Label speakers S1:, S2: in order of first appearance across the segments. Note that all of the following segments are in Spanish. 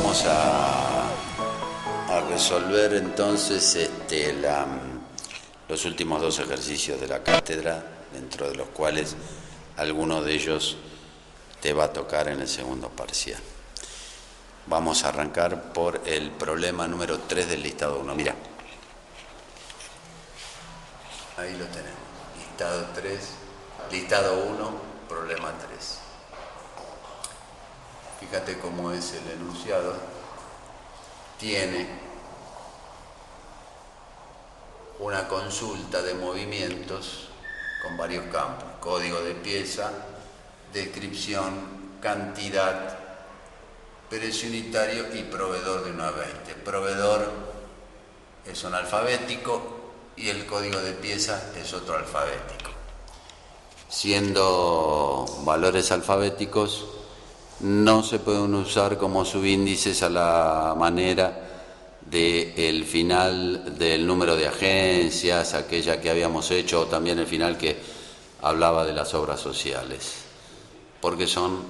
S1: Vamos a resolver entonces los últimos dos ejercicios de la cátedra, dentro de los cuales alguno de ellos te va a tocar en el segundo parcial. Vamos a arrancar por el problema número 3 del listado 1. Mira, ahí lo tenemos. Listado 3, listado 1, problema 3. Fíjate cómo es el enunciado. Tiene una consulta de movimientos con varios campos: código de pieza, descripción, cantidad, precio unitario y proveedor de 1 a 20. Proveedor es un alfabético y el código de pieza es otro alfabético. Siendo valores alfabéticos, no se pueden usar como subíndices a la manera del final del número de agencias, aquella que habíamos hecho, o también el final que hablaba de las obras sociales, porque son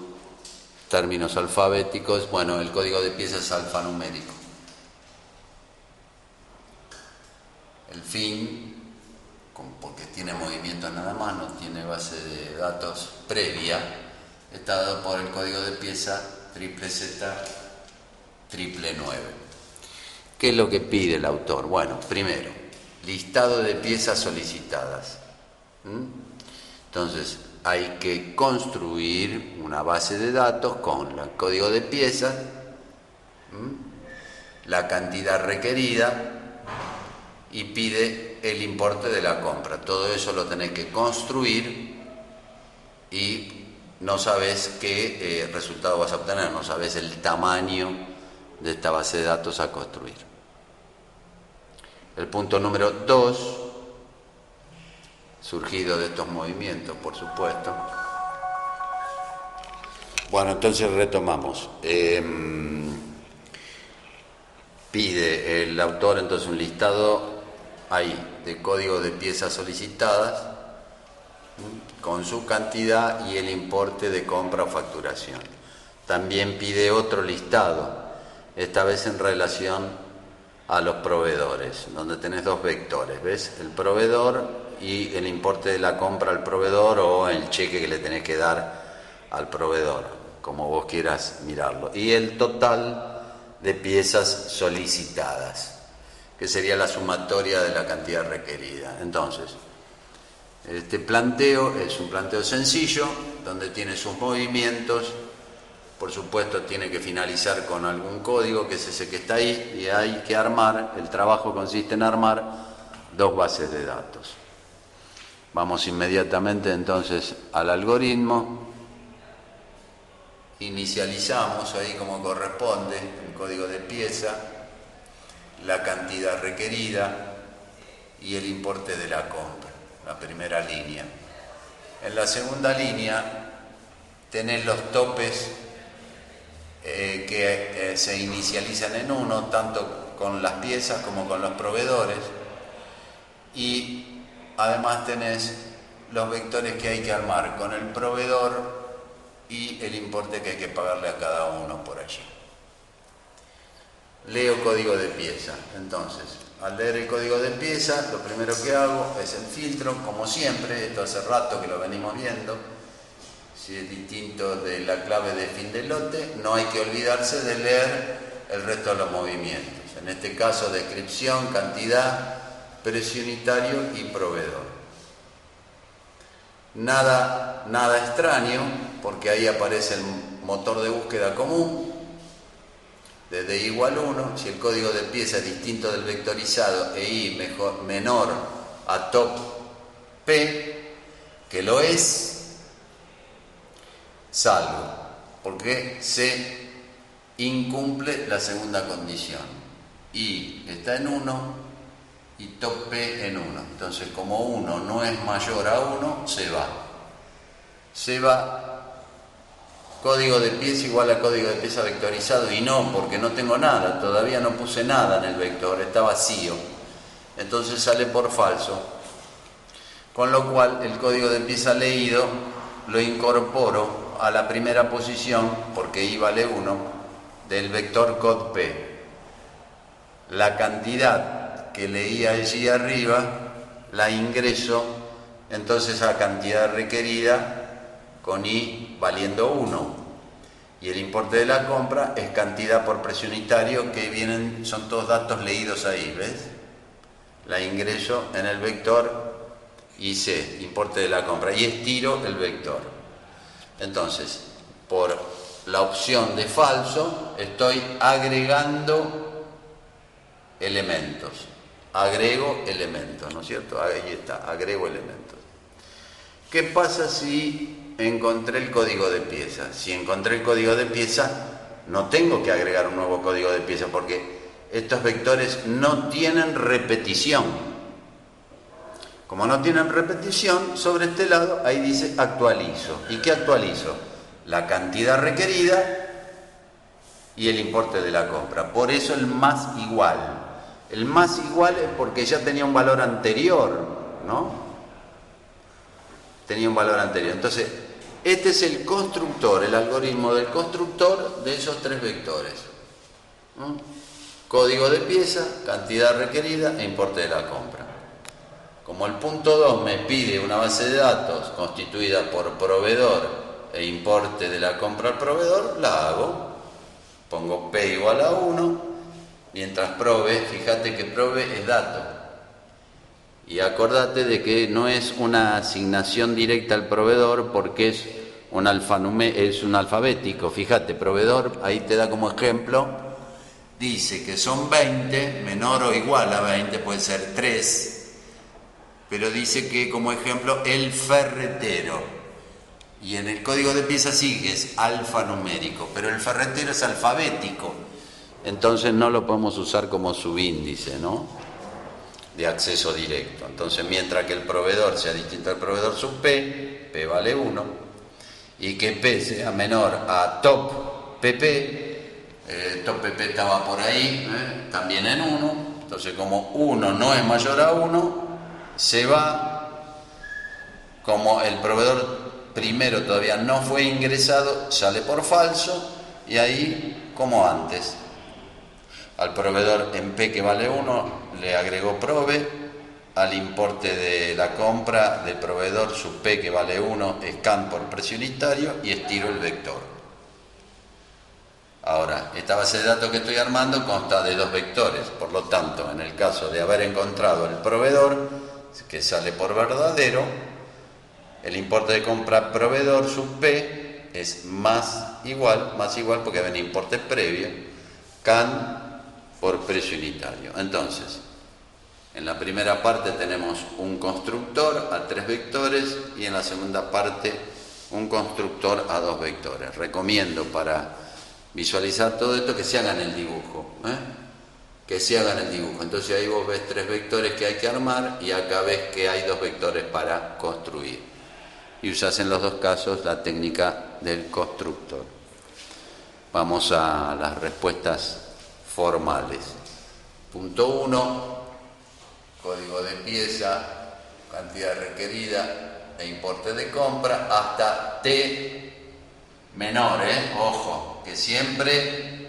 S1: términos alfabéticos. Bueno, el código de pieza es alfanumérico. El fin, porque tiene movimiento nada más, no tiene base de datos previa, está dado por el código de pieza ZZZ999. ¿Qué es lo que pide el autor? Bueno, primero, listado de piezas solicitadas. Entonces, hay que construir una base de datos con el código de piezas, la cantidad requerida, y pide el importe de la compra. Todo eso lo tenés que construir y no sabés qué resultado vas a obtener, no sabés el tamaño de esta base de datos a construir. El punto número 2, surgido de estos movimientos, por supuesto. Bueno, entonces retomamos. Pide el autor entonces un listado ahí de código de piezas solicitadas con su cantidad y el importe de compra o facturación. También pide otro listado, esta vez en relación a los proveedores, donde tenés dos vectores, ¿ves? El proveedor y el importe de la compra al proveedor, o el cheque que le tenés que dar al proveedor, como vos quieras mirarlo. Y el total de piezas solicitadas, que sería la sumatoria de la cantidad requerida. Entonces, este planteo es un planteo sencillo, donde tiene sus movimientos. Por supuesto, tiene que finalizar con algún código, que es ese que está ahí, y hay que armar. El trabajo consiste en armar dos bases de datos. Vamos inmediatamente entonces al algoritmo. Inicializamos ahí como corresponde el código de pieza, la cantidad requerida y el importe de la compra, la primera línea. En la segunda línea tenés los topes que se inicializan en 1, tanto con las piezas como con los proveedores, y además tenés los vectores que hay que armar con el proveedor y el importe que hay que pagarle a cada uno por allí. Leo código de pieza. Entonces, al leer el código de pieza, lo primero que hago es el filtro, como siempre. Esto hace rato que lo venimos viendo. Si es distinto de la clave de fin de lote, no hay que olvidarse de leer el resto de los movimientos. En este caso, descripción, cantidad, precio unitario y proveedor. Nada extraño, porque ahí aparece el motor de búsqueda común, desde i igual 1, si el código de pieza es distinto del vectorizado e i menor a top p, que lo es, salvo, porque se incumple la segunda condición. I está en 1 y top p en 1. Entonces, como 1 no es mayor a 1, se va. Código de pieza igual a código de pieza vectorizado, y no, porque no tengo nada, todavía no puse nada en el vector, está vacío. Entonces sale por falso. Con lo cual, el código de pieza leído lo incorporo a la primera posición, porque i vale 1, del vector cod P. La cantidad que leí allí arriba la ingreso entonces a la cantidad requerida con I valiendo 1. Y el importe de la compra es cantidad por precio unitario, que son todos datos leídos ahí, ¿ves? La ingreso en el vector IC, importe de la compra, y estiro el vector. Entonces, por la opción de falso, estoy agregando elementos. Agrego elementos, ¿no es cierto? Ahí está, agrego elementos. ¿Qué pasa si encontré el código de pieza? Si encontré el código de pieza, no tengo que agregar un nuevo código de pieza porque estos vectores no tienen repetición. Como no tienen repetición, sobre este lado, ahí dice actualizo. ¿Y qué actualizo? La cantidad requerida y el importe de la compra. Por eso el más igual. El más igual es porque ya tenía un valor anterior, ¿no? Tenía un valor anterior. Entonces, este es el constructor, el algoritmo del constructor de esos tres vectores. ¿No? Código de pieza, cantidad requerida e importe de la compra. Como el punto 2 me pide una base de datos constituida por proveedor e importe de la compra al proveedor, la hago. Pongo P igual a 1, mientras prove, fíjate que prove es dato. Y acordate de que no es una asignación directa al proveedor porque es un alfabético. Fíjate, proveedor, ahí te da como ejemplo, dice que son 20, menor o igual a 20, puede ser 3, pero dice que como ejemplo el ferretero. Y en el código de pieza sigue, es alfanumérico, pero el ferretero es alfabético. Entonces no lo podemos usar como subíndice, ¿no? De acceso directo. Entonces, mientras que el proveedor sea distinto al proveedor sub P, P vale 1, y que P sea menor a top PP, top PP estaba por ahí, también en 1, entonces como 1 no es mayor a 1, se va, como el proveedor primero todavía no fue ingresado, sale por falso, y ahí, como antes, al proveedor en P que vale 1 le agregó prove, al importe de la compra del proveedor sub P que vale 1 scan por precio unitario y estiro el vector. Ahora, esta base de datos que estoy armando consta de dos vectores, por lo tanto, en el caso de haber encontrado el proveedor que sale por verdadero, el importe de compra proveedor sub P es más igual porque hay un importe previo, can por precio unitario. Entonces, en la primera parte tenemos un constructor a 3 vectores y en la segunda parte un constructor a 2 vectores. Recomiendo para visualizar todo esto que se hagan el dibujo, que se hagan el dibujo. Entonces ahí vos ves 3 vectores que hay que armar y acá ves que hay 2 vectores para construir. Y usás en los dos casos la técnica del constructor. Vamos a las respuestas formales. Punto 1, código de pieza, cantidad requerida e importe de compra hasta T menor, ojo, que siempre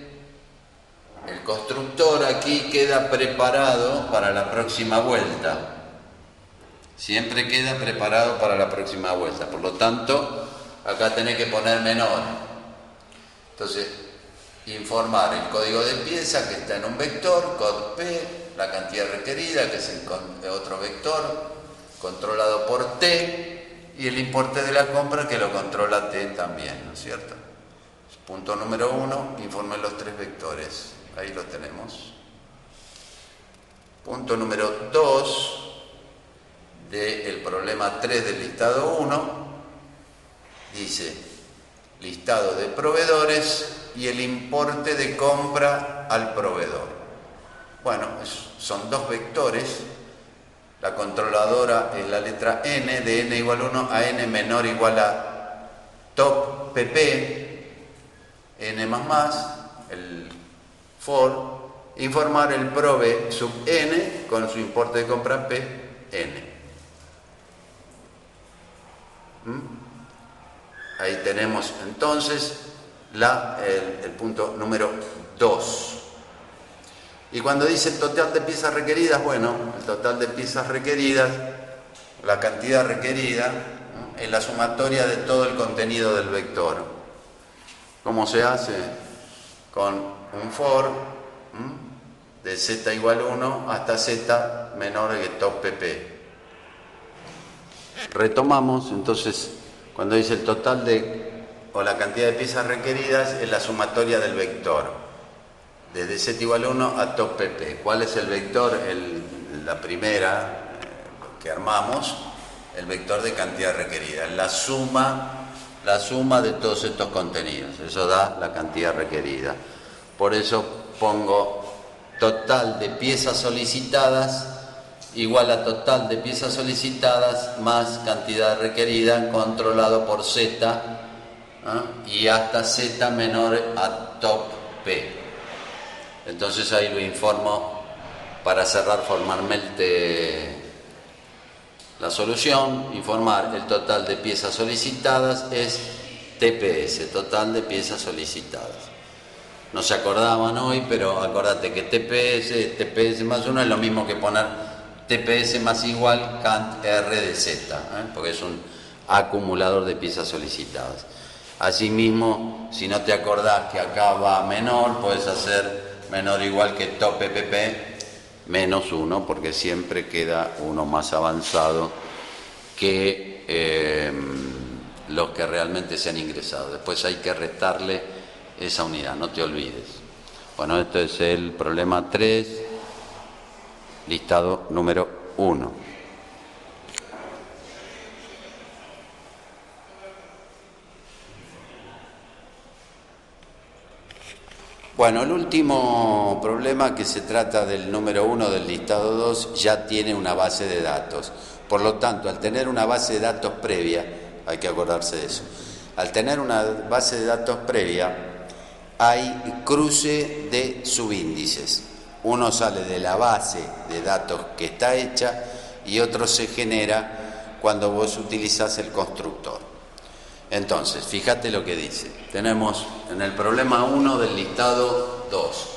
S1: el constructor aquí queda preparado para la próxima vuelta. Siempre queda preparado para la próxima vuelta. Por lo tanto, acá tenés que poner menor. Entonces, informar el código de pieza que está en un vector, cod P, la cantidad requerida, que es el otro vector, controlado por T, y el importe de la compra que lo controla T también, ¿no es cierto? Punto número 1, informe los 3 vectores. Ahí lo tenemos. Punto número 2 del problema 3 del listado 1, dice listado de proveedores y el importe de compra al proveedor. Bueno, son 2 vectores. La controladora es la letra N, de N igual a 1 a N menor igual a top PP, N más, el for, informar el prove sub N con su importe de compra P, N. Ahí tenemos entonces el punto número 2. Y cuando dice el total de piezas requeridas, bueno, el total de piezas requeridas, la cantidad requerida, ¿no?, es la sumatoria de todo el contenido del vector. ¿Cómo se hace? Con un for de z igual 1 hasta z menor que top pp. Retomamos, entonces, cuando dice el total o la cantidad de piezas requeridas es la sumatoria del vector, desde z igual 1 a top pp. ¿Cuál es el vector? La primera que armamos, el vector de cantidad requerida, la suma de todos estos contenidos, eso da la cantidad requerida. Por eso pongo total de piezas solicitadas igual a total de piezas solicitadas más cantidad requerida controlado por z, y hasta z menor a top p. Entonces ahí lo informo para cerrar formalmente la solución. Informar el total de piezas solicitadas es TPS, total de piezas solicitadas. No se acordaban hoy, pero acordate que TPS más 1 es lo mismo que poner TPS más igual cant R de Z, porque es un acumulador de piezas solicitadas. Asimismo, si no te acordás que acá va menor, puedes hacer menor o igual que top PPP menos 1, porque siempre queda uno más avanzado que los que realmente se han ingresado. Después hay que restarle esa unidad, no te olvides. Bueno, esto es el problema 3, listado número 1. Bueno, el último problema, que se trata del número 1 del listado 2, ya tiene una base de datos. Por lo tanto, al tener una base de datos previa, hay que acordarse de eso, al tener una base de datos previa, hay cruce de subíndices. Uno sale de la base de datos que está hecha y otro se genera cuando vos utilizás el constructor. Entonces, fíjate lo que dice. Tenemos en el problema 1 del listado 2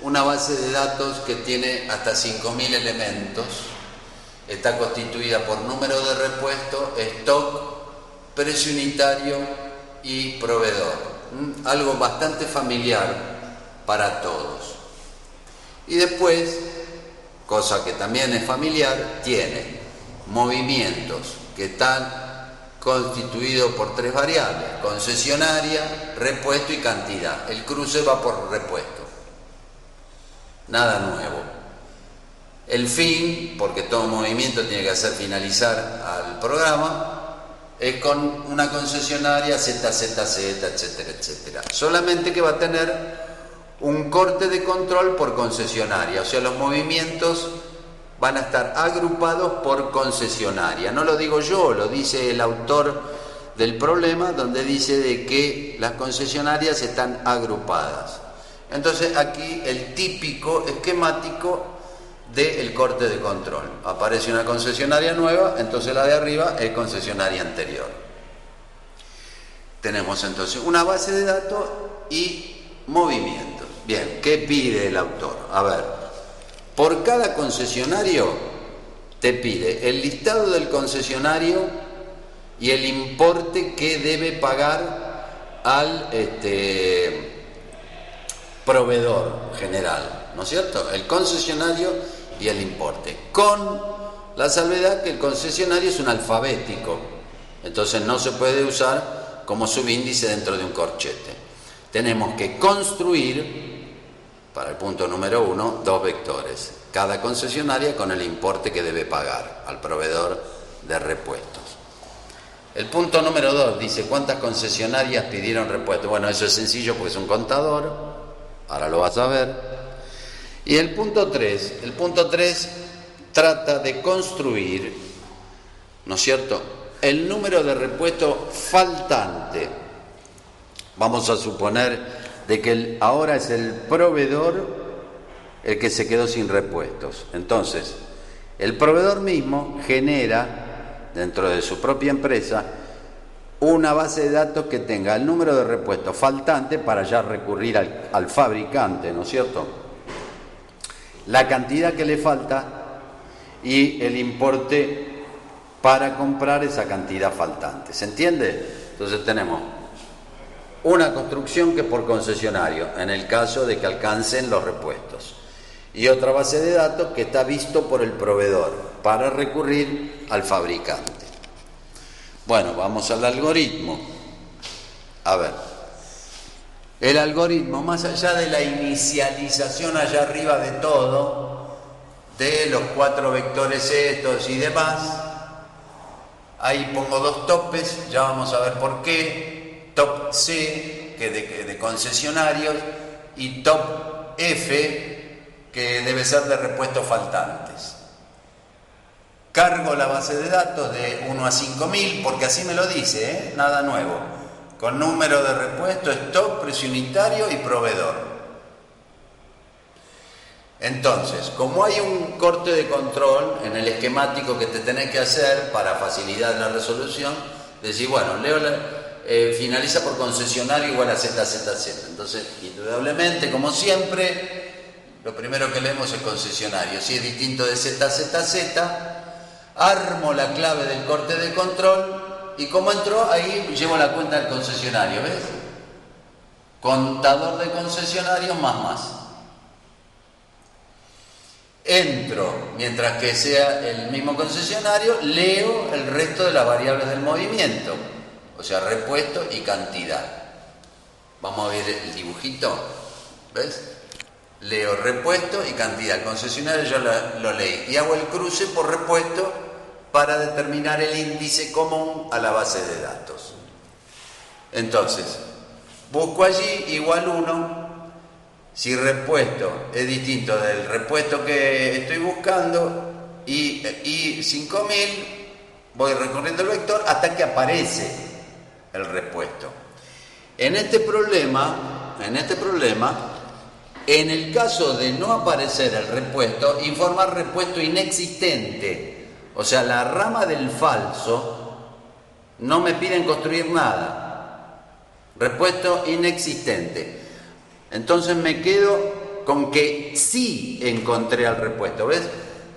S1: una base de datos que tiene hasta 5.000 elementos. Está constituida por número de repuesto, stock, precio unitario y proveedor. Algo bastante familiar para todos. Y después, cosa que también es familiar, tiene movimientos que están constituido por 3 variables: concesionaria, repuesto y cantidad. El cruce va por repuesto, nada nuevo. El fin, porque todo movimiento tiene que hacer finalizar al programa, es con una concesionaria ZZZ, etcétera, etcétera. Solamente que va a tener un corte de control por concesionaria, o sea, los movimientos van a estar agrupados por concesionaria. No lo digo yo, lo dice el autor del problema, donde dice de que las concesionarias están agrupadas. Entonces aquí el típico esquemático del corte de control. Aparece una concesionaria nueva, entonces la de arriba es concesionaria anterior. Tenemos entonces una base de datos y movimientos. Bien, ¿qué pide el autor? A ver. Por cada concesionario te pide el listado del concesionario y el importe que debe pagar al proveedor general, ¿no es cierto? El concesionario y el importe, con la salvedad que el concesionario es un alfabético, entonces no se puede usar como subíndice dentro de un corchete. Tenemos que construir, para el punto número 1, 2 vectores, cada concesionaria con el importe que debe pagar al proveedor de repuestos. El punto número 2 dice cuántas concesionarias pidieron repuestos. Bueno, eso es sencillo porque es un contador, ahora lo vas a ver. Y el punto 3 trata de construir, ¿no es cierto?, el número de repuestos faltante. Vamos a suponer de que ahora es el proveedor el que se quedó sin repuestos. Entonces, el proveedor mismo genera, dentro de su propia empresa, una base de datos que tenga el número de repuestos faltante para ya recurrir al fabricante, ¿no es cierto? La cantidad que le falta y el importe para comprar esa cantidad faltante. ¿Se entiende? Entonces tenemos una construcción que es por concesionario, en el caso de que alcancen los repuestos. Y otra base de datos que está visto por el proveedor para recurrir al fabricante. Bueno, vamos al algoritmo. A ver, el algoritmo, más allá de la inicialización allá arriba de todo, de los 4 vectores estos y demás, ahí pongo 2 topes, ya vamos a ver por qué. Top C, que de concesionarios, y top F, que debe ser de repuestos faltantes. Cargo la base de datos de 1 a 5000, porque así me lo dice, nada nuevo. Con número de repuesto, stock, precio unitario y proveedor. Entonces, como hay un corte de control en el esquemático que te tenés que hacer para facilitar la resolución, decís, bueno, finaliza por concesionario igual a ZZZ. Entonces, indudablemente, como siempre, lo primero que leemos es concesionario. Si es distinto de ZZZ, armo la clave del corte de control y como entró, ahí llevo la cuenta del concesionario, ¿ves? Contador de concesionarios más. Entro, mientras que sea el mismo concesionario, leo el resto de las variables del movimiento, o sea, repuesto y cantidad. Vamos a ver el dibujito, ¿ves? Leo repuesto y cantidad. El concesionario yo lo leí y hago el cruce por repuesto para determinar el índice común a la base de datos. Entonces, busco allí igual 1. Si repuesto es distinto del repuesto que estoy buscando y 5000, voy recorriendo el vector hasta que aparece el repuesto. En este problema, en el caso de no aparecer el repuesto, informar repuesto inexistente. O sea, la rama del falso no me piden construir nada. Repuesto inexistente. Entonces me quedo con que sí encontré al repuesto. ¿Ves?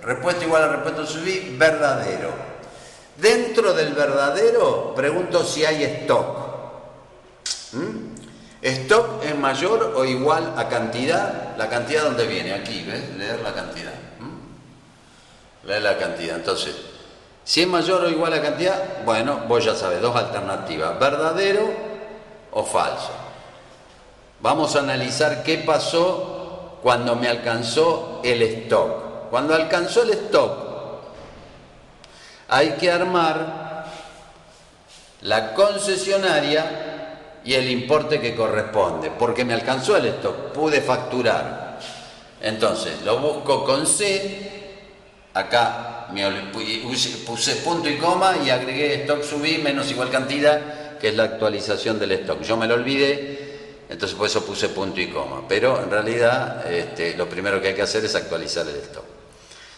S1: Repuesto igual a repuesto subí, verdadero. Dentro del verdadero, pregunto si hay stock. ¿Stock es mayor o igual a cantidad? La cantidad donde viene, aquí, ¿ves? Leer la cantidad. Leer la cantidad. Entonces, si es mayor o igual a cantidad, bueno, vos ya sabés, 2 alternativas, verdadero o falso. Vamos a analizar qué pasó cuando me alcanzó el stock. Cuando alcanzó el stock, hay que armar la concesionaria y el importe que corresponde, porque me alcanzó el stock, pude facturar. Entonces, lo busco con C, acá puse punto y coma y agregué stock subí menos igual cantidad, que es la actualización del stock. Yo me lo olvidé, entonces por eso puse punto y coma, pero en realidad lo primero que hay que hacer es actualizar el stock.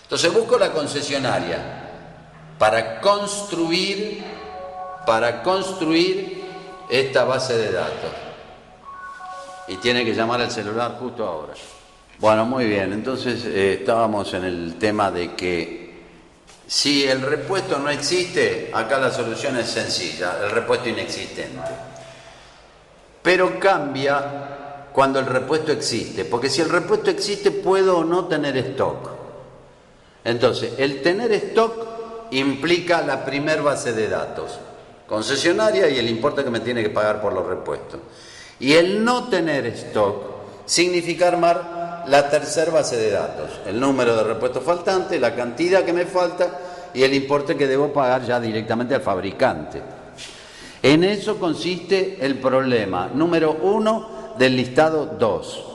S1: Entonces busco la concesionaria para construir esta base de datos. Y tiene que llamar al celular justo ahora. Bueno, muy bien, entonces estábamos en el tema de que si el repuesto no existe, acá la solución es sencilla, el repuesto inexistente. Pero cambia cuando el repuesto existe, porque si el repuesto existe puedo o no tener stock. Entonces, el tener stock implica la primer base de datos, concesionaria y el importe que me tiene que pagar por los repuestos. Y el no tener stock significa armar la tercera base de datos, el número de repuestos faltantes, la cantidad que me falta y el importe que debo pagar ya directamente al fabricante. En eso consiste el problema número 1 del listado 2.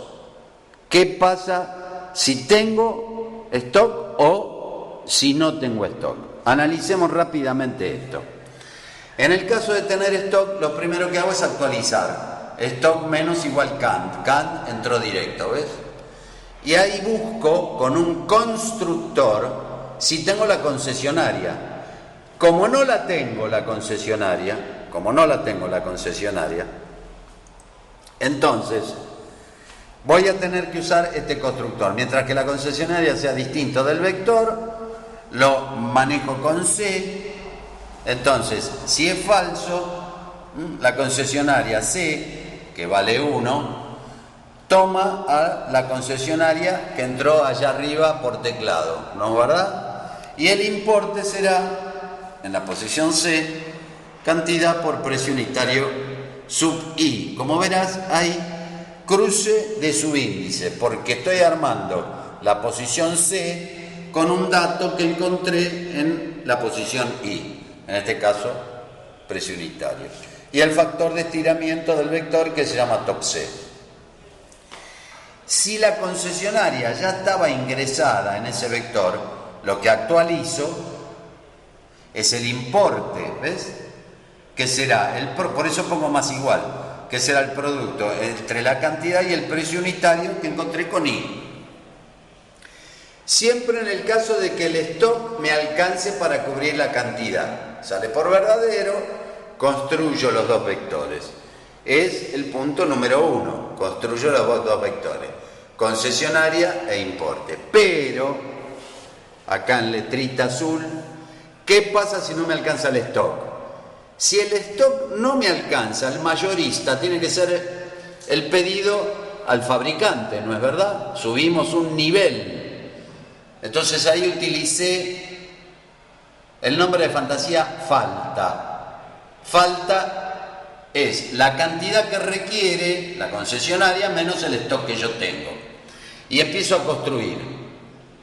S1: ¿Qué pasa si tengo stock o si no tengo stock? Analicemos rápidamente esto. En el caso de tener stock, lo primero que hago es actualizar. Stock menos igual CANT. CANT entró directo, ¿ves? Y ahí busco con un constructor si tengo la concesionaria. Como no la tengo la concesionaria, como no la tengo la concesionaria, entonces voy a tener que usar este constructor. Mientras que la concesionaria sea distinto del vector, lo manejo con C. Entonces, si es falso, la concesionaria C, que vale 1, toma a la concesionaria que entró allá arriba por teclado, ¿no es verdad? Y el importe será, en la posición C, cantidad por precio unitario sub I. Como verás, hay cruce de subíndice, porque estoy armando la posición C con un dato que encontré en la posición I, en este caso, precio unitario. Y el factor de estiramiento del vector que se llama top C. Si la concesionaria ya estaba ingresada en ese vector, lo que actualizo es el importe, ¿ves? Que será, por eso pongo más igual, que será el producto entre la cantidad y el precio unitario que encontré con I. Siempre en el caso de que el stock me alcance para cubrir la cantidad. Sale por verdadero, construyo los dos vectores. Es el punto número 1, construyo los dos vectores, concesionaria e importe. Pero, acá en letrita azul, ¿qué pasa si no me alcanza el stock? Si el stock no me alcanza, el mayorista tiene que ser el pedido al fabricante, ¿no es verdad? Subimos un nivel. Entonces ahí utilicé el nombre de fantasía falta. Falta es la cantidad que requiere la concesionaria menos el stock que yo tengo. Y empiezo a construir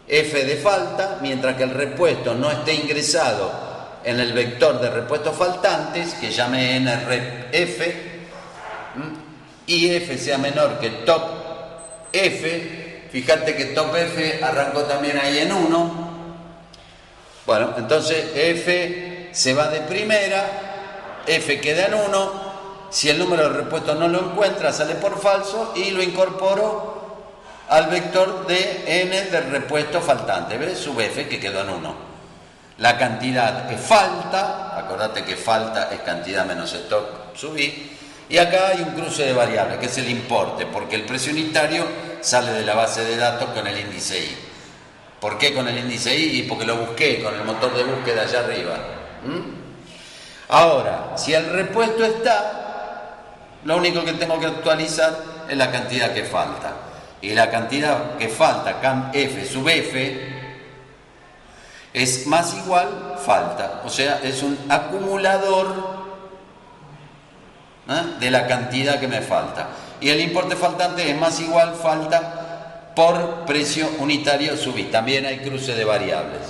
S1: F de falta, mientras que el repuesto no esté ingresado en el vector de repuestos faltantes, que llame NRF, y F sea menor que top F. Fíjate que top F arrancó también ahí en 1. Bueno, entonces F se va de primera, F queda en 1. Si el número de repuesto no lo encuentra, sale por falso y lo incorporo al vector de n del repuesto faltante. ¿Ves? Sub F que quedó en 1. La cantidad que falta, acordate que falta es cantidad menos stock sub I. Y acá hay un cruce de variables, que es el importe, porque el precio unitario sale de la base de datos con el índice I. ¿Por qué con el índice I? Y porque lo busqué con el motor de búsqueda allá arriba. Ahora, si el repuesto está, lo único que tengo que actualizar es la cantidad que falta. Y la cantidad que falta, cam F sub F, es más igual falta. O sea, es un acumulador de la cantidad que me falta. Y el importe faltante es más igual falta por precio unitario sub I. También hay cruce de variables.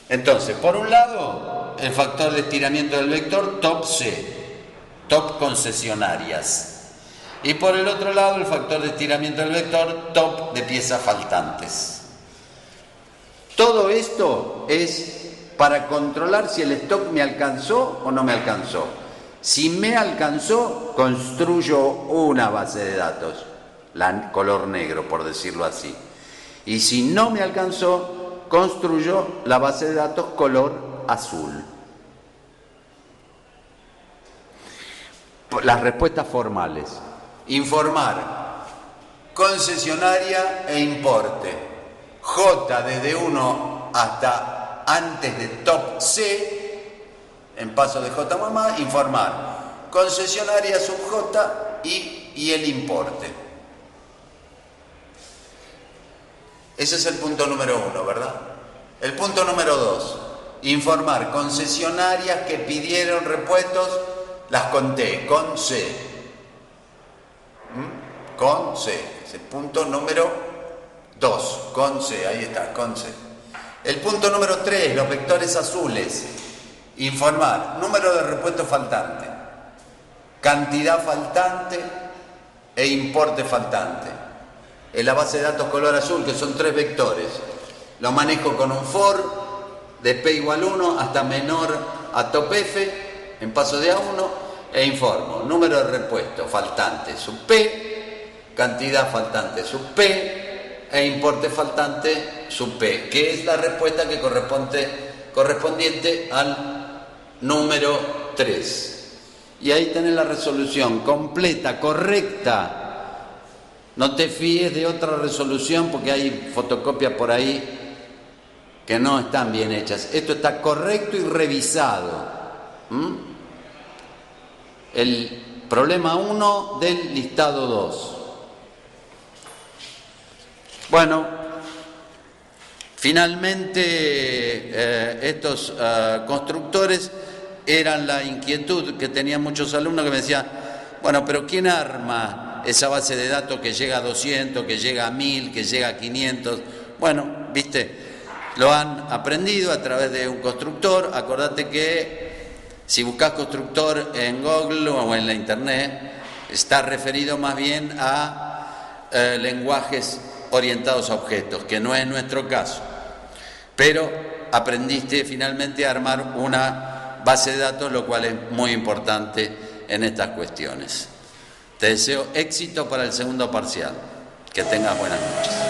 S1: Entonces, por un lado, el factor de estiramiento del vector top C, top concesionarias. Y por el otro lado, el factor de estiramiento del vector top de piezas faltantes. Todo esto es para controlar si el stock me alcanzó o no me alcanzó. Si me alcanzó, construyo una base de datos, la color negro, por decirlo así. Y si no me alcanzó, construyo la base de datos color azul. Las respuestas formales. Informar, concesionaria e importe. J desde 1 hasta antes de top C, en paso de J mamá, informar. Concesionaria sub J y el importe. Ese es el punto número 1, ¿verdad? El punto número 2, informar concesionarias que pidieron repuestos, las conté, con C. Con C. Es el punto número 2, con C, ahí está, con C. El punto número 3, los vectores azules. Informar, número de repuesto faltante, cantidad faltante e importe faltante. En la base de datos color azul, que son 3 vectores, lo manejo con un for de P igual 1 hasta menor a top F en paso de A1 e informo número de repuesto faltante sub P, cantidad faltante sub P e importe faltante sub P, que es la respuesta que correspondiente al número 3. Y ahí tenés la resolución completa, correcta. No te fíes de otra resolución porque hay fotocopias por ahí que no están bien hechas. Esto está correcto y revisado. El problema 1 del listado 2. Bueno, finalmente estos constructores eran la inquietud que tenían muchos alumnos que me decían, bueno, pero ¿quién arma esa base de datos que llega a 200, que llega a 1000, que llega a 500? Bueno, viste, lo han aprendido a través de un constructor. Acordate que si buscas constructor en Google o en la internet, está referido más bien a lenguajes orientados a objetos, que no es nuestro caso. Pero aprendiste finalmente a armar una base de datos, lo cual es muy importante en estas cuestiones. Te deseo éxito para el segundo parcial. Que tengas buenas noches.